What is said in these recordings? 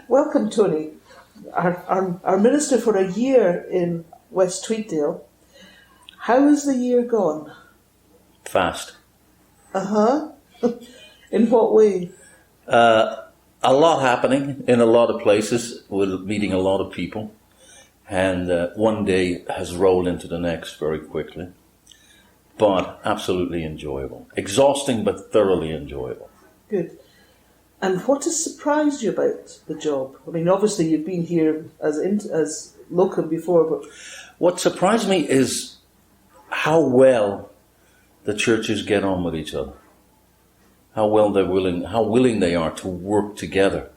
Welcome, Tony, our minister for a year in West Tweeddale. How has the year gone? Fast. In what way? A lot happening in a lot of places. We're meeting a lot of people. And one day has rolled into the next very quickly. But absolutely enjoyable. Exhausting, but thoroughly enjoyable. Good. And what has surprised you about the job? I mean, obviously you've been here as locum before, but... What surprised me is how well the churches get on with each other. How willing they are to work together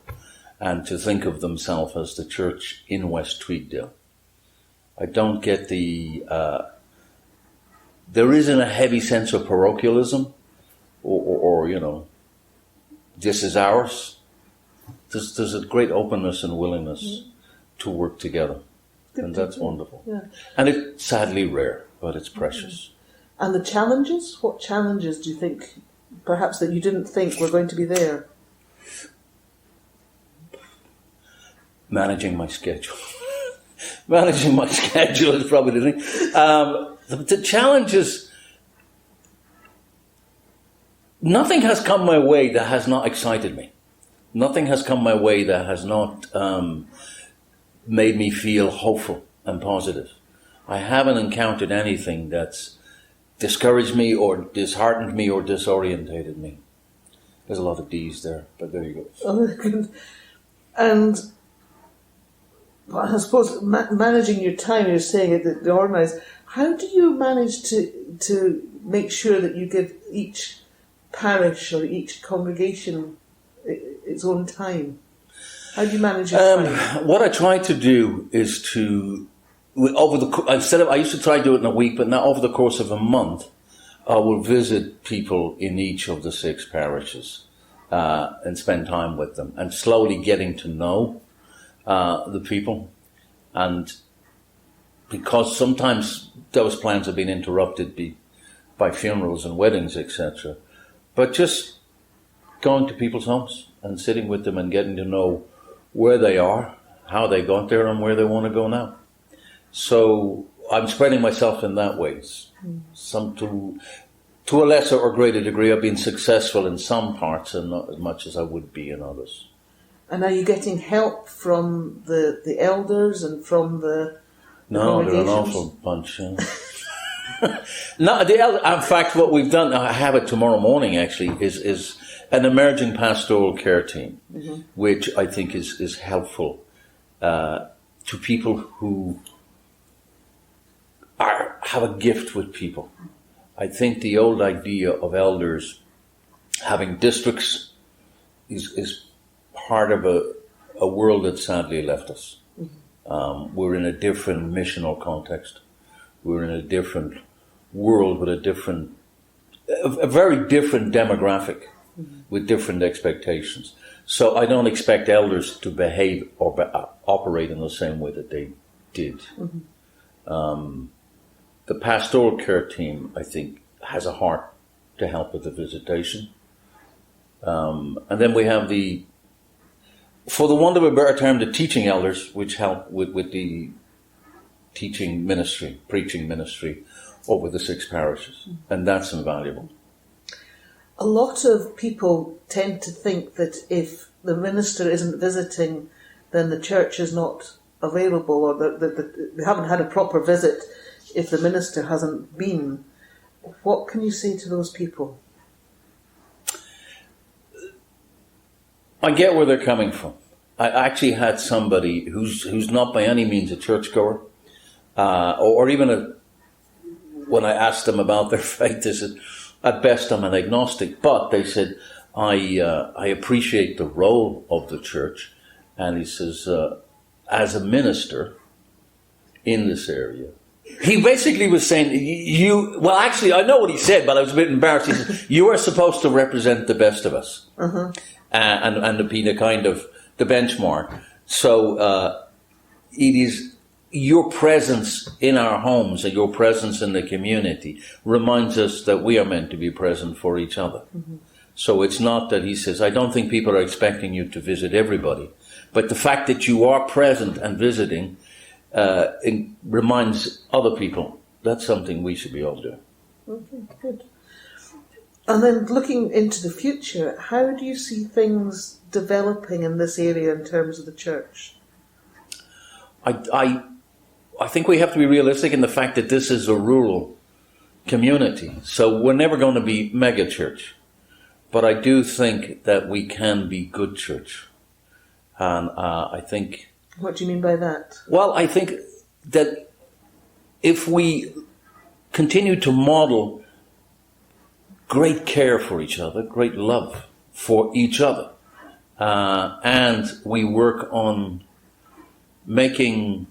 and to think of themselves as the church in West Tweeddale. I don't get there isn't a heavy sense of parochialism or this is ours. There's a great openness and willingness to work together. Good, and that's wonderful. Yeah. And it's sadly rare, but it's precious. And the challenges? What challenges do you think, perhaps that you didn't think were going to be there? Managing my schedule. Managing my schedule is probably the thing. The challenge is, nothing has come my way that has not excited me. Nothing has come my way that has not made me feel hopeful and positive. I haven't encountered anything that's discouraged me or disheartened me or disorientated me. There's a lot of D's there, but there you go. And I suppose managing your time, you're saying it, the organised. How do you manage to make sure that you give each parish or each congregation its own time? How do you manage your time? What I try to do is to, I used to try to do it in a week, but now over the course of a month, I will visit people in each of the 6 parishes and spend time with them and slowly getting to know the people. And because sometimes those plans have been interrupted by funerals and weddings, etc. But just going to people's homes and sitting with them and getting to know where they are, how they got there, and where they want to go now. So I'm spreading myself in that way. Some to a lesser or greater degree, I've been successful in some parts and not as much as I would be in others. And are you getting help from the elders and from the No, they're an awful bunch. Yeah. No, in fact, what we've done, I have it tomorrow morning actually, is an emerging pastoral care team, which I think is helpful to people who have a gift with people. I think the old idea of elders having districts is part of a world that sadly left us. We're in a different missional context. We're in a different world with a very different demographic with different expectations. So I don't expect elders to behave or operate in the same way that they did. The pastoral care team, I think, has a heart to help with the visitation. And then we have for the want of a better term, the teaching elders, which help with the teaching ministry, preaching ministry over the 6 parishes. And that's invaluable. A lot of people tend to think that if the minister isn't visiting, then the church is not available, or that they haven't had a proper visit if the minister hasn't been. What can you say to those people? I get where they're coming from. I actually had somebody who's not by any means a churchgoer, or even when I asked them about their faith, they said, at best I'm an agnostic, but they said, I appreciate the role of the church. And he says, as a minister in this area, he basically was saying, actually, I know what he said, but I was a bit embarrassed. He said, you are supposed to represent the best of us. And to be the kind of the benchmark. So it is your presence in our homes and your presence in the community reminds us that we are meant to be present for each other. So it's not that he says, I don't think people are expecting you to visit everybody. But the fact that you are present and visiting reminds other people that's something we should be all doing. Okay, good. And then looking into the future, how do you see things developing in this area in terms of the church? I think we have to be realistic in the fact that this is a rural community. So we're never going to be mega church. But I do think that we can be good church. And I think... What do you mean by that? Well, I think that if we continue to model great care for each other, great love for each other, and we work on making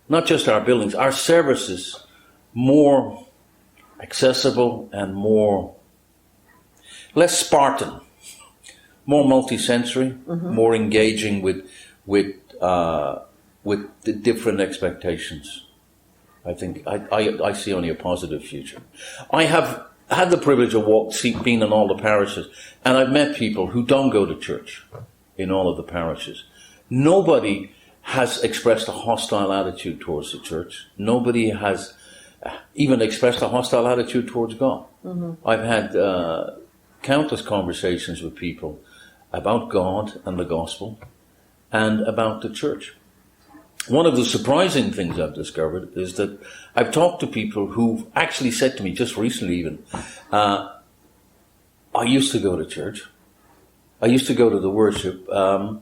not just our buildings, our services more accessible and less Spartan, more multi-sensory, more engaging with the different expectations. I think I see only a positive future. I have had the privilege of being in all the parishes, and I've met people who don't go to church in all of the parishes. Nobody has expressed a hostile attitude towards the church. Nobody has even expressed a hostile attitude towards God. I've had countless conversations with people about God and the gospel and about the church. One of the surprising things I've discovered is that I've talked to people who've actually said to me just recently even, I used to go to church. I used to go to the worship, but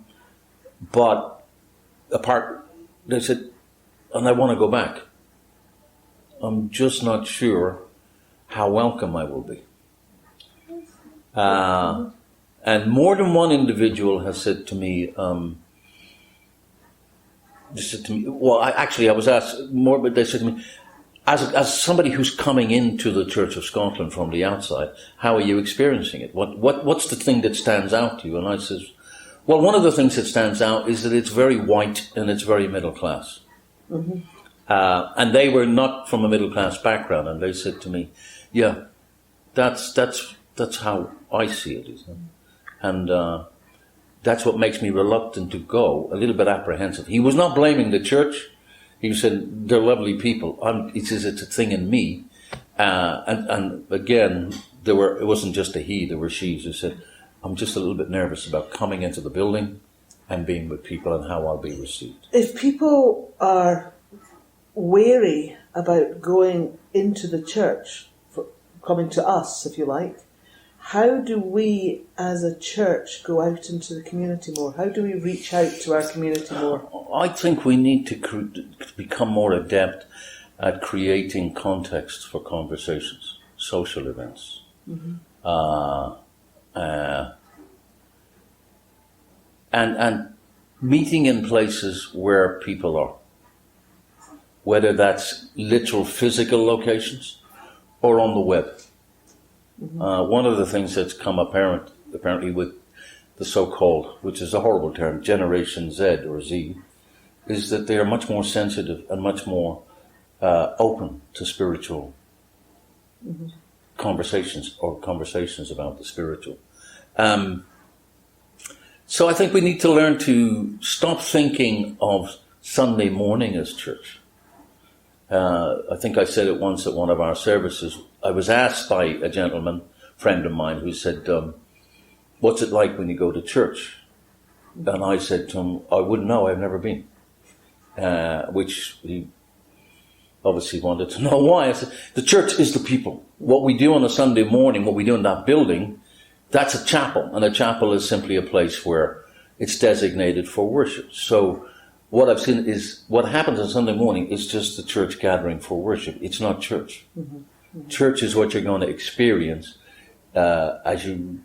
they said, and I want to go back. I'm just not sure how welcome I will be. And more than one individual has said to me, I was asked more, but they said to me, as somebody who's coming into the Church of Scotland from the outside, how are you experiencing it? What's the thing that stands out to you? And I says, well, one of the things that stands out is that it's very white and it's very middle class. And they were not from a middle class background, and they said to me, yeah, that's how I see it, isn't it? And that's what makes me reluctant to go, a little bit apprehensive. He was not blaming the church. He said, they're lovely people. He says, it's a thing in me. And again, it wasn't just a he, there were she's who said, I'm just a little bit nervous about coming into the building and being with people and how I'll be received. If people are wary about going into the church, coming to us, if you like, how do we as a church go out into the community more? How do we reach out to our community more? I think we need to become more adept at creating context for conversations, social events. And meeting in places where people are, whether that's literal physical locations or on the web. One of the things that's come apparently with the so-called, which is a horrible term, Generation Z or Z, is that they are much more sensitive and much more open to spiritual conversations or conversations about the spiritual. So I think we need to learn to stop thinking of Sunday morning as church. I think I said it once at one of our services. I was asked by a gentleman, friend of mine, who said, what's it like when you go to church? And I said to him, I wouldn't know, I've never been. Which he obviously wanted to know why. I said, the church is the people. What we do on a Sunday morning, what we do in that building, that's a chapel. And a chapel is simply a place where it's designated for worship. So what I've seen is what happens on Sunday morning is just the church gathering for worship. It's not church. Church is what you're going to experience as you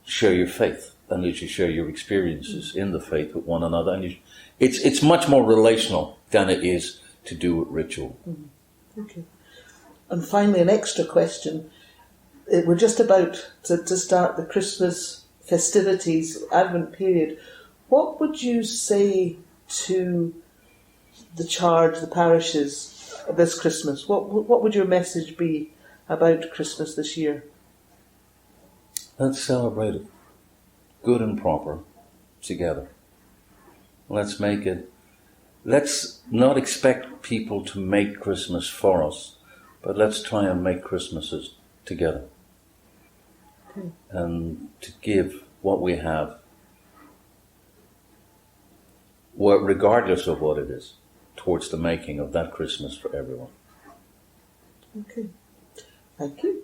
share your faith and as you share your experiences in the faith with one another. And it's much more relational than it is to do with ritual. Okay. And finally, an extra question. We're just about to start the Christmas festivities, Advent period. What would you say to the parishes this Christmas? What would your message be about Christmas this year? Let's celebrate it, good and proper, together. Let's make it. Let's not expect people to make Christmas for us, but let's try and make Christmases together. Okay. And to give what we have, regardless of what it is, towards the making of that Christmas for everyone. Okay. Thank you.